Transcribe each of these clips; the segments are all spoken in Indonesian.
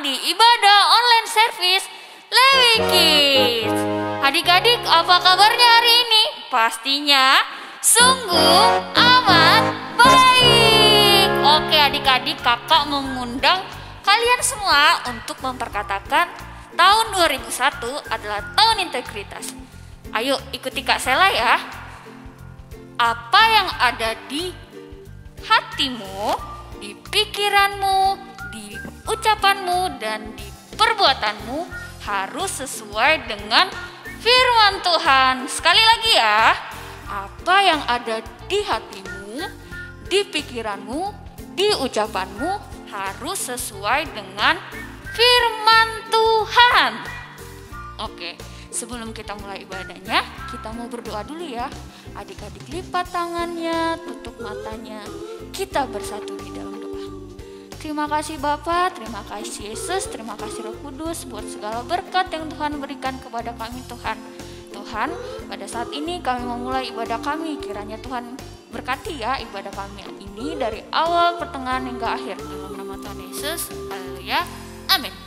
di ibadah online service Lewi Kids. Adik-adik, apa kabarnya hari ini? Pastinya sungguh amat baik. Oke adik-adik, kakak mengundang kalian semua untuk memperkatakan tahun 2001 adalah tahun integritas. Ayo ikuti Kak Sela ya. Apa yang ada di hatimu, di pikiranmu, di ucapanmu, dan di perbuatanmu harus sesuai dengan firman Tuhan. Sekali lagi ya, apa yang ada di hatimu, di pikiranmu, di ucapanmu harus sesuai dengan firman Tuhan. Oke, sebelum kita mulai ibadahnya, kita mau berdoa dulu ya. Adik-adik lipat tangannya, tutup matanya, kita bersatu di dalam doa. Terima kasih Bapa, terima kasih Yesus, terima kasih Roh Kudus buat segala berkat yang Tuhan berikan kepada kami Tuhan. Tuhan, pada saat ini kami memulai ibadah kami, kiranya Tuhan berkati ya ibadah kami ini dari awal, pertengahan hingga akhir. Dalam nama Tuhan Yesus, haleluya, amin.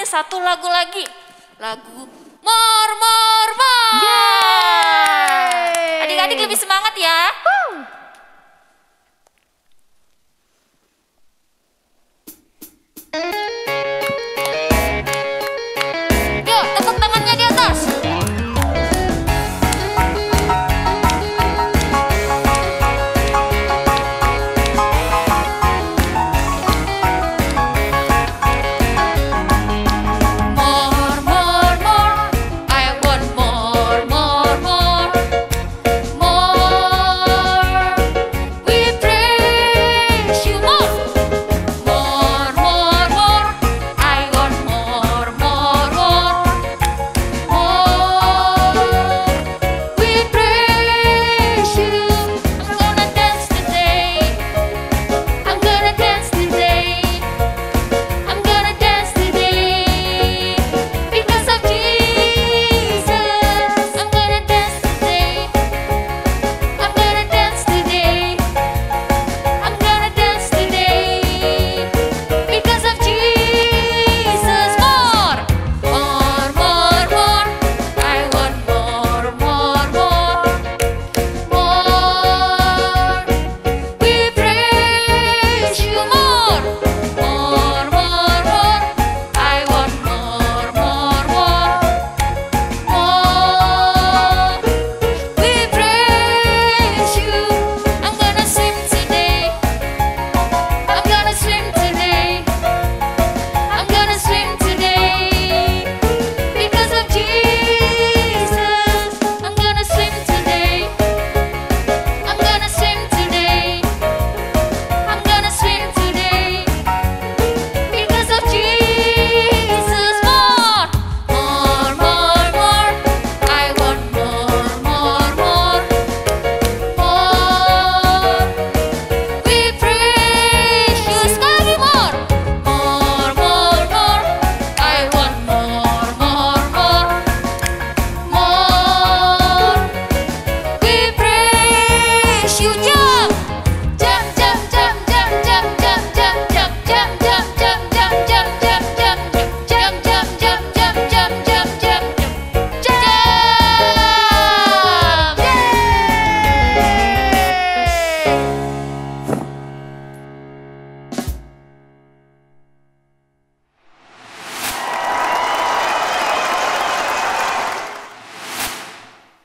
satu lagu lagi. Lagu More More More. Adik-adik lebih semangat ya. Yuk, tepuk tangannya di atas.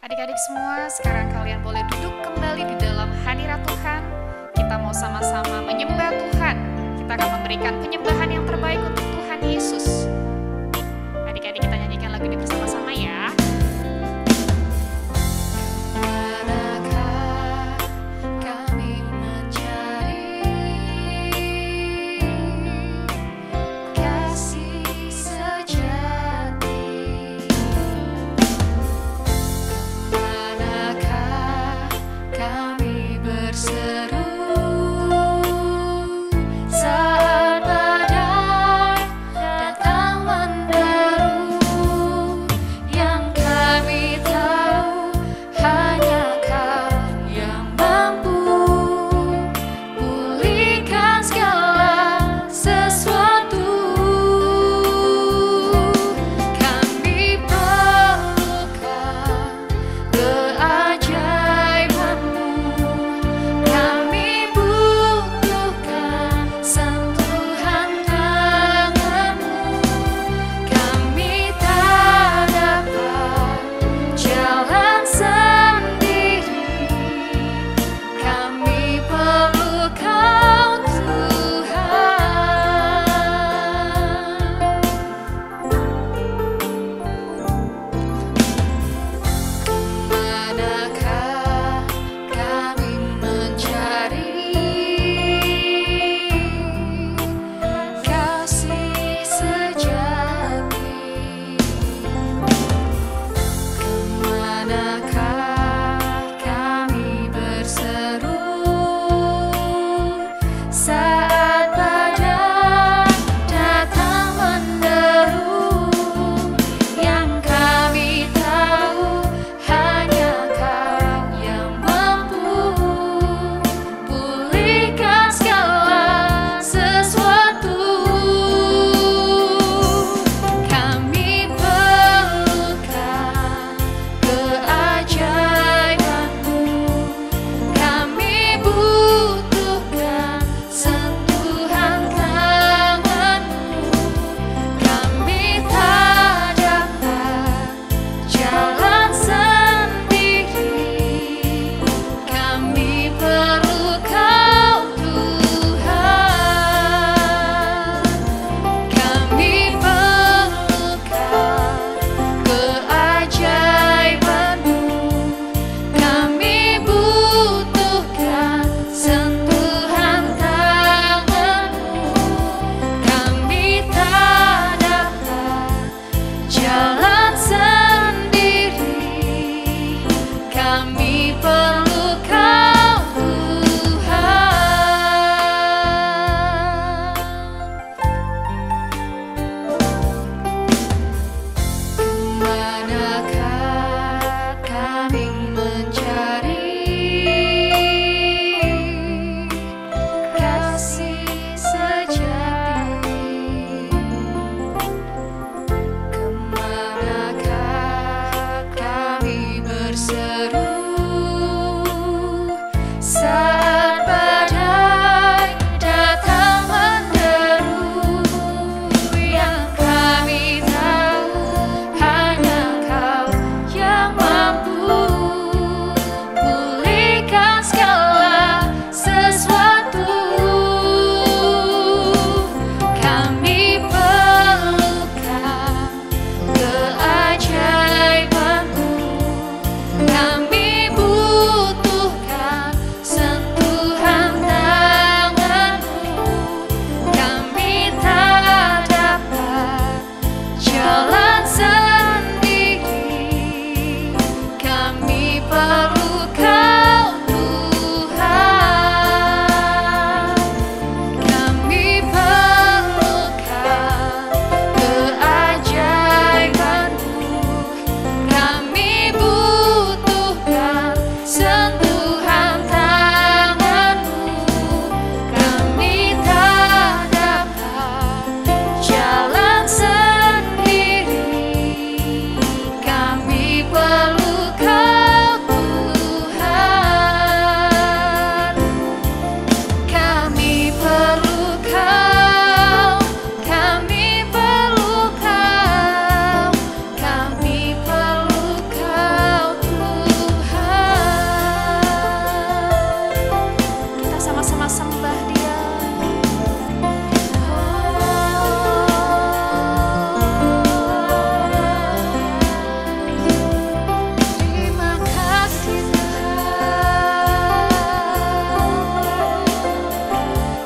Adik-adik semua, sekarang kalian boleh duduk kembali di dalam hadirat Tuhan. Kita mau sama-sama menyembah Tuhan. Kita akan memberikan penyembahan yang terbaik untuk Tuhan Yesus. Adik-adik, kita nyanyikan lagu ini bersama-sama ya. Manakah kami mencari kasih sejati? Manakah kami berseru saat badai sembah Dia. Terima kasih Tuhan.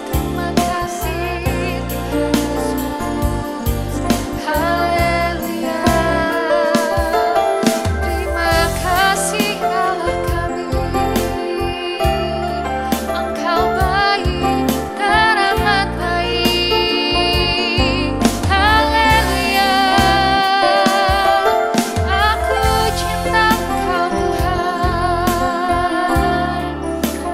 Terima kasih Tuhan Yesus. Haleluya. Terima kasih Allah kami. Engkau baik dan amat baik. Haleluya. Aku cinta Engkau Tuhan.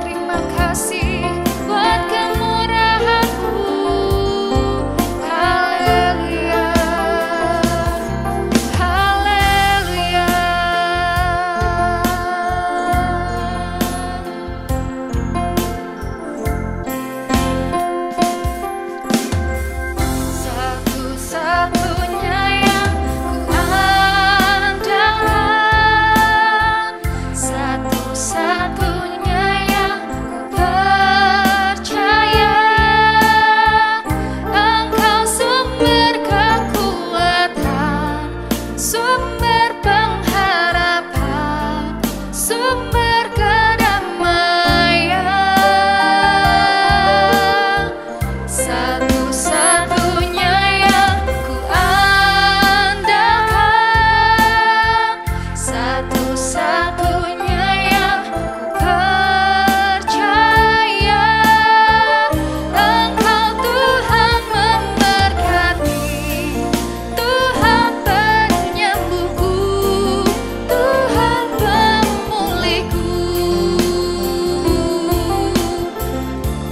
Terima kasih buat kemurahan-Mu. Haleluya. Haleluya. Satu-satunya yang ku andalkan, satu-satunya yang ku percaya, Engkau sumber kekuatan, sumber pengharapan, sumber kedamaian. Satu-satunya yang ku andalkan, satu-satunya yang ku percaya, Engkau Tuhan memberkati, Tuhan penyembuhku, Tuhan pemulihku.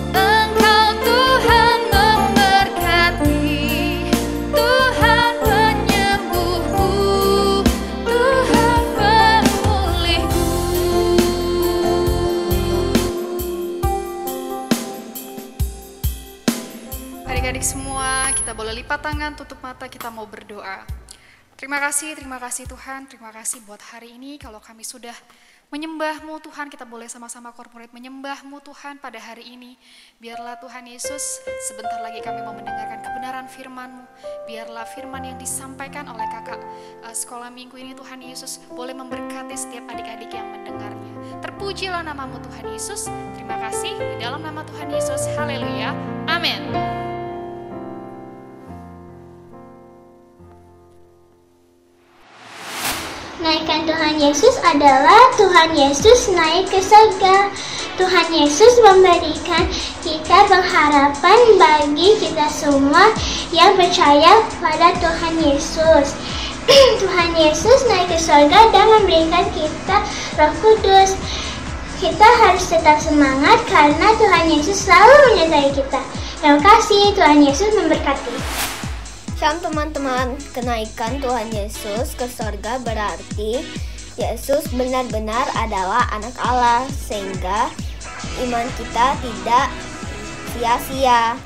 Engkau Tuhan memberkati, Tuhan penyembuhku, Tuhan pemulihku. Adik-adik semua, kita boleh lipat tangan, tutup mata, kita mau berdoa. Terima kasih Tuhan, terima kasih buat hari ini. Kalau kami sudah menyembah-Mu Tuhan, kita boleh sama-sama corporate menyembah-Mu Tuhan pada hari ini. Biarlah Tuhan Yesus, sebentar lagi kami mau mendengarkan kebenaran firman-Mu. Biarlah firman yang disampaikan oleh kakak sekolah minggu ini Tuhan Yesus boleh memberkati setiap adik-adik yang mendengarnya. Terpujilah nama-Mu Tuhan Yesus. Terima kasih di dalam nama Tuhan Yesus. Haleluya. Amin. Naikkan Tuhan Yesus adalah Tuhan Yesus naik ke surga. Tuhan Yesus memberikan kita pengharapan bagi kita semua yang percaya pada Tuhan Yesus. Tuhan Yesus naik ke surga dan memberikan kita Roh Kudus. Kita harus tetap semangat karena Tuhan Yesus selalu menyertai kita. Terima kasih, Tuhan Yesus memberkati. Shalom teman-teman, kenaikan Tuhan Yesus ke surga berarti Yesus benar-benar adalah anak Allah, sehingga iman kita tidak sia-sia.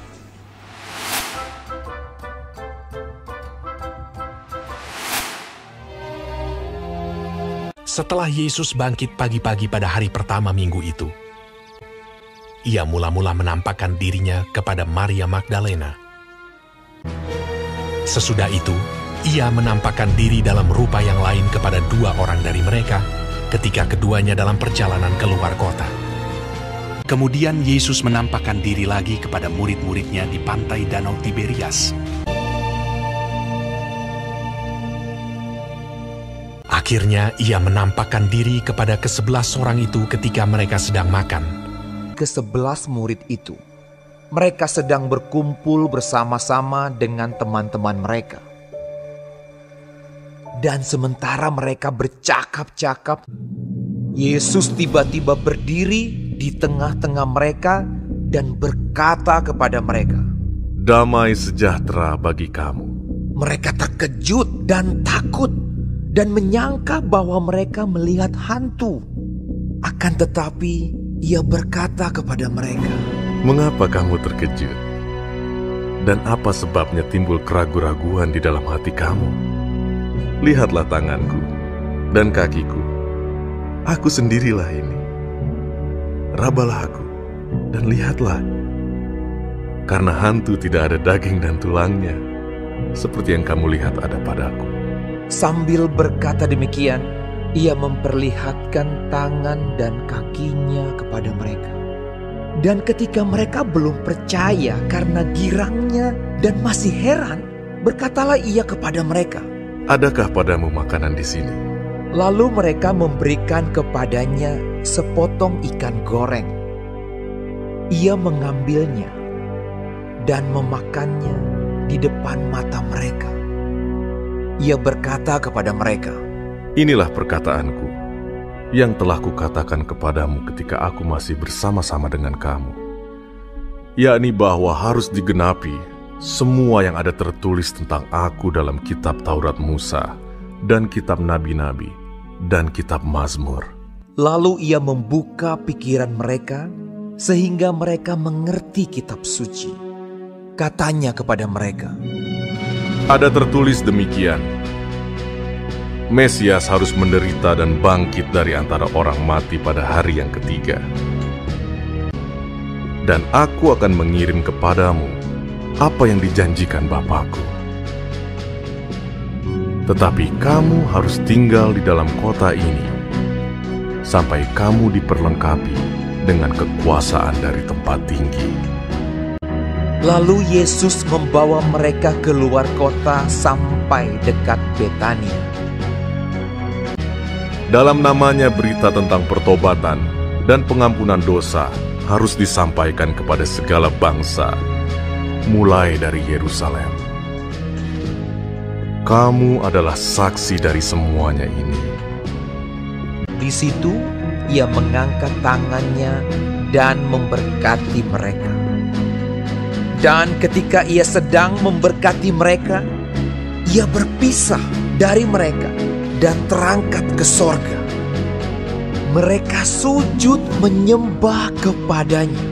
Setelah Yesus bangkit pagi-pagi pada hari pertama minggu itu, Ia mula-mula menampakkan dirinya kepada Maria Magdalena. Sesudah itu, Ia menampakkan diri dalam rupa yang lain kepada 2 orang dari mereka ketika keduanya dalam perjalanan keluar kota. Kemudian Yesus menampakkan diri lagi kepada murid-muridnya di pantai Danau Tiberias. Akhirnya Ia menampakkan diri kepada ke-11 orang itu ketika mereka sedang makan. Ke-11 murid itu, mereka sedang berkumpul bersama-sama dengan teman-teman mereka. Dan sementara mereka bercakap-cakap, Yesus tiba-tiba berdiri di tengah-tengah mereka dan berkata kepada mereka, "Damai sejahtera bagi kamu." Mereka terkejut dan takut dan menyangka bahwa mereka melihat hantu. Akan tetapi, Ia berkata kepada mereka, "Mengapa kamu terkejut? Dan apa sebabnya timbul keraguan-raguan di dalam hati kamu? Lihatlah tanganku dan kakiku. Aku sendirilah ini. Rabalah aku dan lihatlah, karena hantu tidak ada daging dan tulangnya, seperti yang kamu lihat ada padaku. Sambil berkata demikian, ia memperlihatkan tangan dan kakinya kepada mereka. Dan ketika mereka belum percaya karena girangnya dan masih heran, berkatalah ia kepada mereka, "Adakah padamu makanan di sini?" Lalu mereka memberikan kepadanya sepotong ikan goreng. Ia mengambilnya dan memakannya di depan mata mereka. Ia berkata kepada mereka, "Inilah perkataanku yang telah kukatakan kepadamu ketika aku masih bersama-sama dengan kamu, yakni bahwa harus digenapi semua yang ada tertulis tentang aku dalam kitab Taurat Musa dan kitab Nabi-Nabi dan kitab Mazmur." Lalu ia membuka pikiran mereka sehingga mereka mengerti kitab suci. Katanya kepada mereka, "Ada tertulis demikian, Mesias harus menderita dan bangkit dari antara orang mati pada hari yang ketiga. Dan aku akan mengirim kepadamu apa yang dijanjikan Bapakku. Tetapi kamu harus tinggal di dalam kota ini sampai kamu diperlengkapi dengan kekuasaan dari tempat tinggi." Lalu Yesus membawa mereka keluar kota sampai dekat Betania. Dalam namanya berita tentang pertobatan dan pengampunan dosa harus disampaikan kepada segala bangsa, mulai dari Yerusalem. Kamu adalah saksi dari semuanya ini. Di situ ia mengangkat tangannya dan memberkati mereka. Dan ketika ia sedang memberkati mereka, ia berpisah dari mereka dan terangkat ke sorga. Mereka sujud menyembah kepadanya.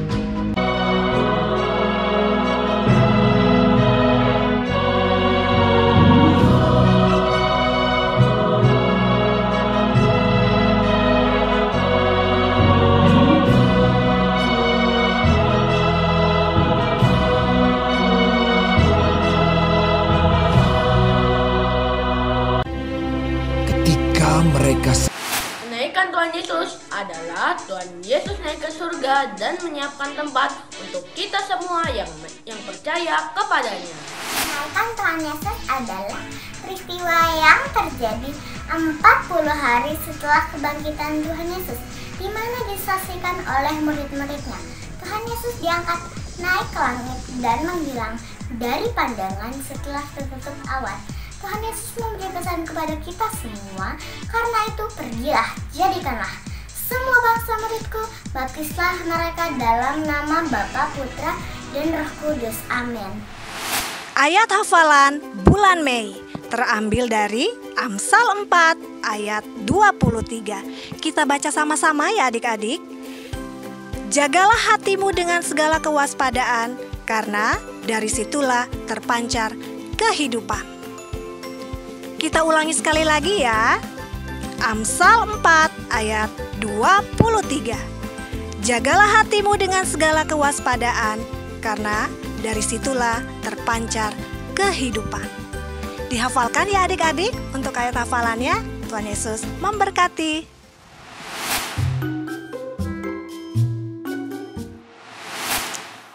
Kenaikan Tuhan Yesus adalah Tuhan Yesus naik ke surga dan menyiapkan tempat untuk kita semua yang percaya kepadanya. Kenaikan Tuhan Yesus adalah peristiwa yang terjadi 40 hari setelah kebangkitan Tuhan Yesus, di mana disaksikan oleh murid-muridnya. Tuhan Yesus diangkat naik ke langit dan menghilang dari pandangan setelah tertutup awan. Tuhan Yesus memberi pesan kepada kita semua, karena itu pergilah, jadikanlah semua bangsa muridku, baptislah mereka dalam nama Bapa, Putra, dan Roh Kudus. Amin. Ayat hafalan bulan Mei terambil dari Amsal 4 ayat 23. Kita baca sama-sama ya adik-adik. Jagalah hatimu dengan segala kewaspadaan, karena dari situlah terpancar kehidupan. Kita ulangi sekali lagi ya. Amsal 4 ayat 23. Jagalah hatimu dengan segala kewaspadaan, karena dari situlah terpancar kehidupan. Dihafalkan ya adik-adik untuk ayat hafalannya. Tuhan Yesus memberkati.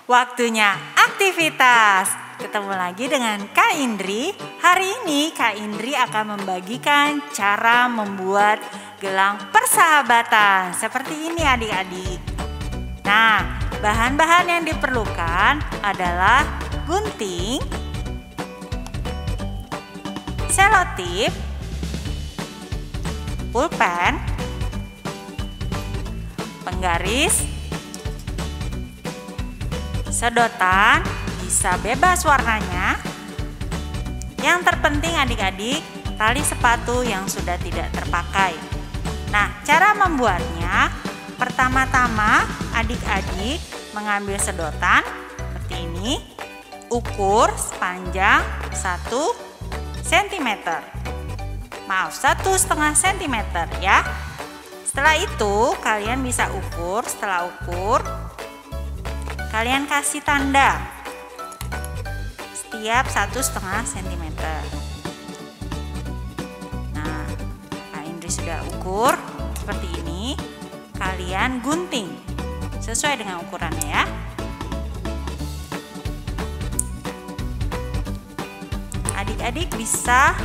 Waktunya aktivitas. Ketemu lagi dengan Kak Indri. Hari ini Kak Indri akan membagikan cara membuat gelang persahabatan. Seperti ini adik-adik. Nah, bahan-bahan yang diperlukan adalah gunting, selotip, pulpen, penggaris, sedotan, bisa bebas warnanya. Yang terpenting adik-adik, tali sepatu yang sudah tidak terpakai. Nah, cara membuatnya, pertama-tama adik-adik mengambil sedotan seperti ini, ukur sepanjang 1 cm. Maaf, 1,5 cm ya. Setelah itu kalian bisa ukur, setelah ukur kalian kasih tanda setiap 1,5 cm. Nah, Kak Indri sudah ukur seperti ini. Kalian gunting sesuai dengan ukurannya ya. Adik-adik bisa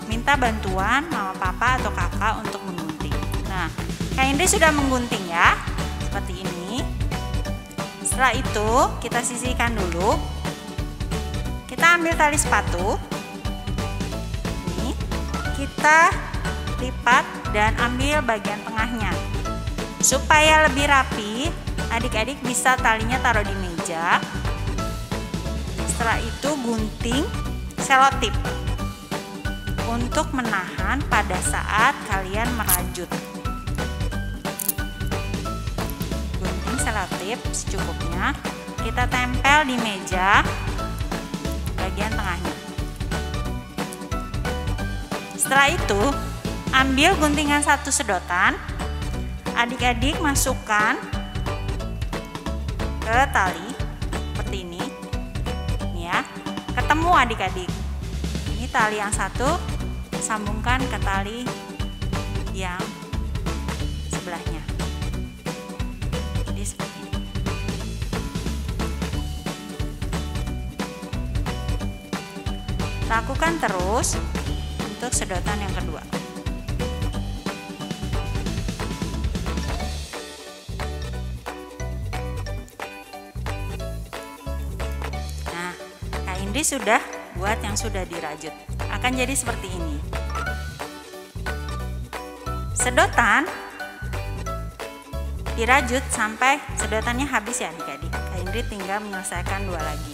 minta bantuan mama, papa, atau kakak untuk menggunting. Nah, Kak Indri sudah menggunting ya, seperti ini. Setelah itu kita sisihkan dulu. Kita ambil tali sepatu. Ini kita lipat dan ambil bagian tengahnya. Supaya lebih rapi, adik-adik bisa talinya taruh di meja. Setelah itu gunting selotip untuk menahan pada saat kalian merajut. Gunting selotip secukupnya, kita tempel di meja bagian tengahnya. Setelah itu, ambil guntingan 1 sedotan, adik-adik masukkan ke tali seperti ini. Ini ya, ketemu adik-adik. Ini tali yang satu, sambungkan ke tali yang sebelahnya. Jadi seperti ini. Lakukan terus untuk sedotan yang kedua. Nah, Kak Indri sudah buat yang sudah dirajut. Akan jadi seperti ini. Sedotan dirajut sampai sedotannya habis ya adik-adik. Kak Indri tinggal menyelesaikan 2 lagi.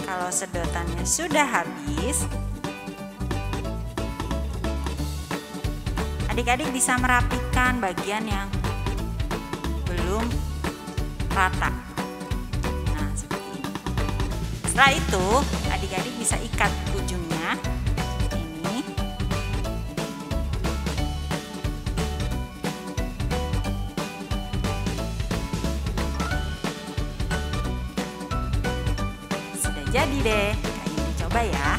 Kalau sedotannya sudah habis, adik-adik bisa merapikan bagian yang belum rata. Nah, seperti ini. Setelah itu, adik-adik bisa ikat ujungnya. Ini. Sudah jadi deh. Kak Indri coba ya.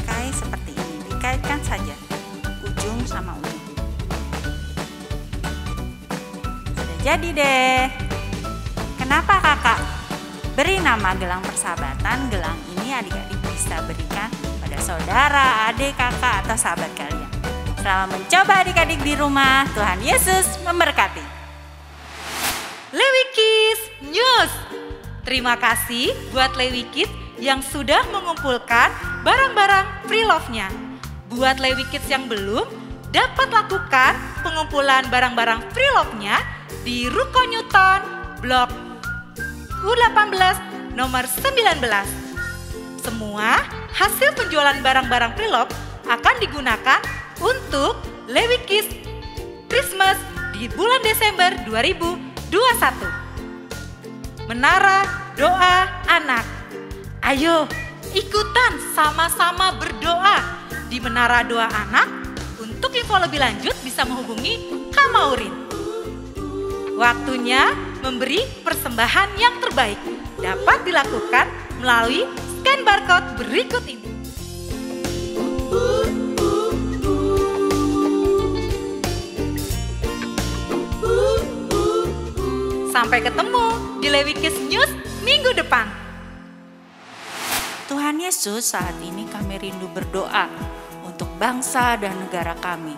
Pakai seperti ini, dikaitkan saja ujung sama ujung. Sudah jadi deh. Kenapa kakak beri nama gelang persahabatan? Gelang ini adik-adik bisa berikan pada saudara, adik, kakak, atau sahabat kalian. Selamat mencoba adik-adik di rumah. Tuhan Yesus memberkati. Lewi Kids News. Terima kasih buat Lewi Kids yang sudah mengumpulkan barang-barang pre-love-nya. Buat Lewi Kids yang belum, dapat lakukan pengumpulan barang-barang pre-love-nya di Ruko Newton, Blok U18, nomor 19. Semua hasil penjualan barang-barang pre-love akan digunakan untuk Lewi Kids Christmas di bulan Desember 2021. Menara Doa Anak. Ayo ikutan sama-sama berdoa di Menara Doa Anak. Untuk info lebih lanjut bisa menghubungi Kak Maurin. Waktunya memberi persembahan yang terbaik dapat dilakukan melalui scan barcode berikut ini. Sampai ketemu di Lewi Kids News minggu depan. Tuhan Yesus, saat ini kami rindu berdoa untuk bangsa dan negara kami.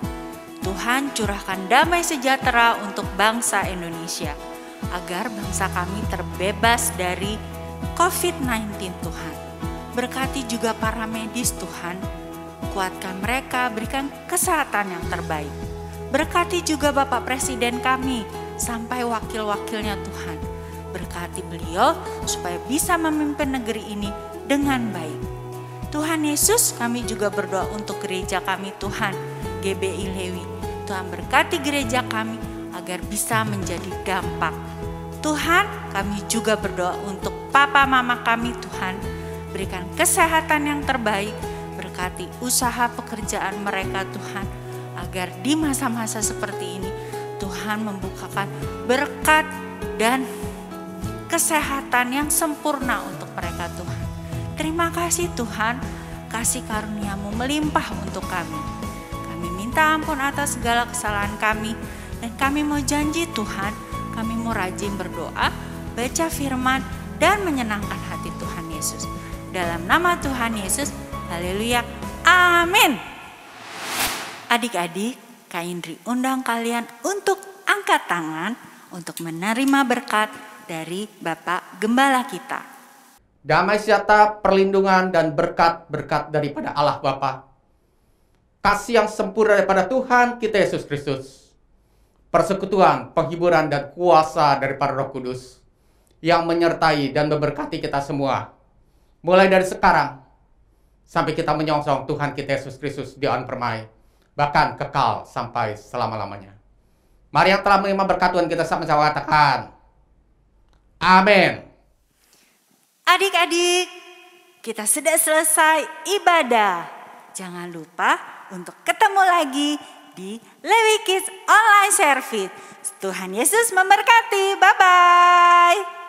Tuhan, curahkan damai sejahtera untuk bangsa Indonesia, agar bangsa kami terbebas dari COVID-19 Tuhan. Berkati juga para medis Tuhan, kuatkan mereka, berikan kesehatan yang terbaik. Berkati juga Bapak Presiden kami, sampai wakil-wakilnya Tuhan. Berkati beliau supaya bisa memimpin negeri ini dengan baik. Tuhan Yesus, kami juga berdoa untuk gereja kami Tuhan, GBI Lewi. Tuhan berkati gereja kami agar bisa menjadi dampak. Tuhan, kami juga berdoa untuk papa mama kami Tuhan. berikan kesehatan yang terbaik, berkati usaha pekerjaan mereka Tuhan, agar di masa-masa seperti ini Tuhan membukakan berkat dan kesehatan yang sempurna untuk mereka Tuhan. Terima kasih Tuhan, kasih karunia-Mu melimpah untuk kami. Kami minta ampun atas segala kesalahan kami, dan kami mau janji Tuhan, kami mau rajin berdoa, baca firman, dan menyenangkan hati Tuhan Yesus. Dalam nama Tuhan Yesus, haleluya, amin. Adik-adik, Kak Indri undang kalian untuk angkat tangan untuk menerima berkat dari Bapak Gembala kita. Damai sejahtera, perlindungan, dan berkat-berkat daripada Allah Bapa. Kasih yang sempurna daripada Tuhan kita Yesus Kristus. Persekutuan, penghiburan, dan kuasa daripada Roh Kudus yang menyertai dan memberkati kita semua. Mulai dari sekarang sampai kita menyongsong Tuhan kita Yesus Kristus di awan permai, bahkan kekal sampai selama-lamanya. Mari yang telah menerima berkat Tuhan kita sama-sama katakan, amin. Adik-adik, kita sudah selesai ibadah. Jangan lupa untuk ketemu lagi di Lewi Kids Online Service. Tuhan Yesus memberkati. Bye-bye.